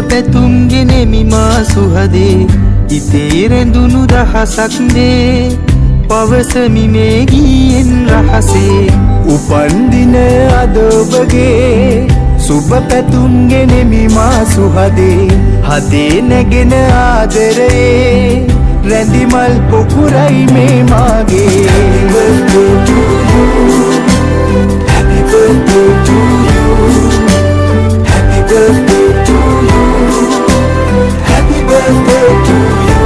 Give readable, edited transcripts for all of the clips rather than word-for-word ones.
පැතුම් ගෙනෙමි මා සුහදේ හිතේ රැඳුණු දහසක් දේ පවසමි මේ ගීයෙන් රහසේ උපන්දින අද ඔබගේ සුබ පැතුම් ගෙනෙමි මා සුහදේ හදේ නැගෙන ආදරයේ රැඳිමල් පොකුරයි මේ මාගේ Happy birthday to you Happy birthday to you Happy birthday to you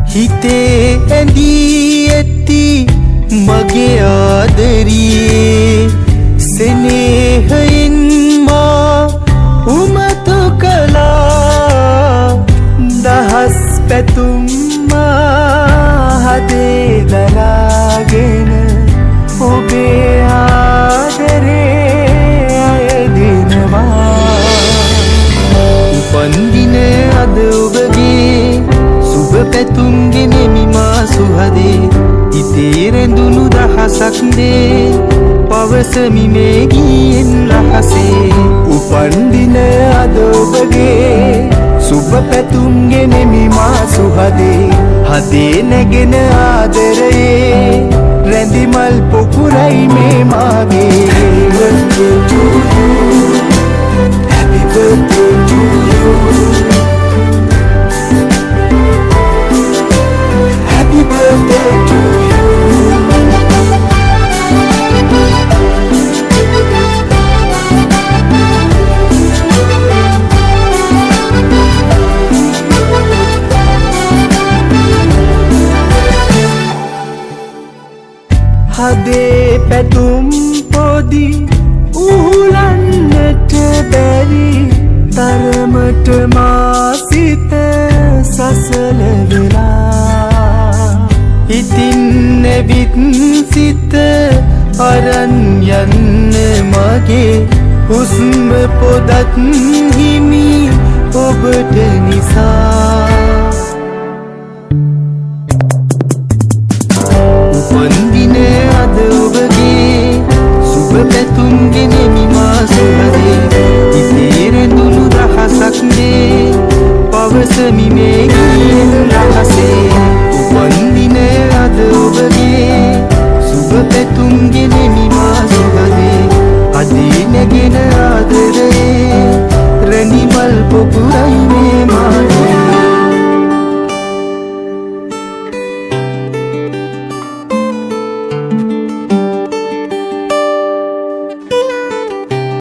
හිතේ ඇඳී ඇති මගේ ආදරියේ සෙනෙහයෙන් මා උමතු කළා දහස් පැතුම් මා හදේ දරාගෙන ඔබේ ආදරේ අයදිනවා උපන්දින අද ඔබගේ සුබ පැතුම් ගෙනෙමි මා සුහදේ හිතේ රැඳුණු දහසක් දේ පවසමි මේ ගීයෙන් රහසේ උපන්දින අද ඔබගේ සුබ පැතුම් ගෙනෙමි මා සුහදේ හදේ නැගෙන ආදරයේ රැඳිමල් පොකුරයි මේ මාගේ Happy birthday to you Happy birthday to you හදේ පැතුම් පොදි උහුලන්නට බැරි තරමට මා සිත සසල වෙලා ඉතින් නැවිත් සිත අරන් යන්න මගේ හුස්ම පොදත් හිමි ඔබට නිසා උපන්දින අද ඔබගේ සුබ පැතුම් ගෙනෙමි මා සුහදේ හිතේ රැඳුණු දහසක් දේ පවසමි මේ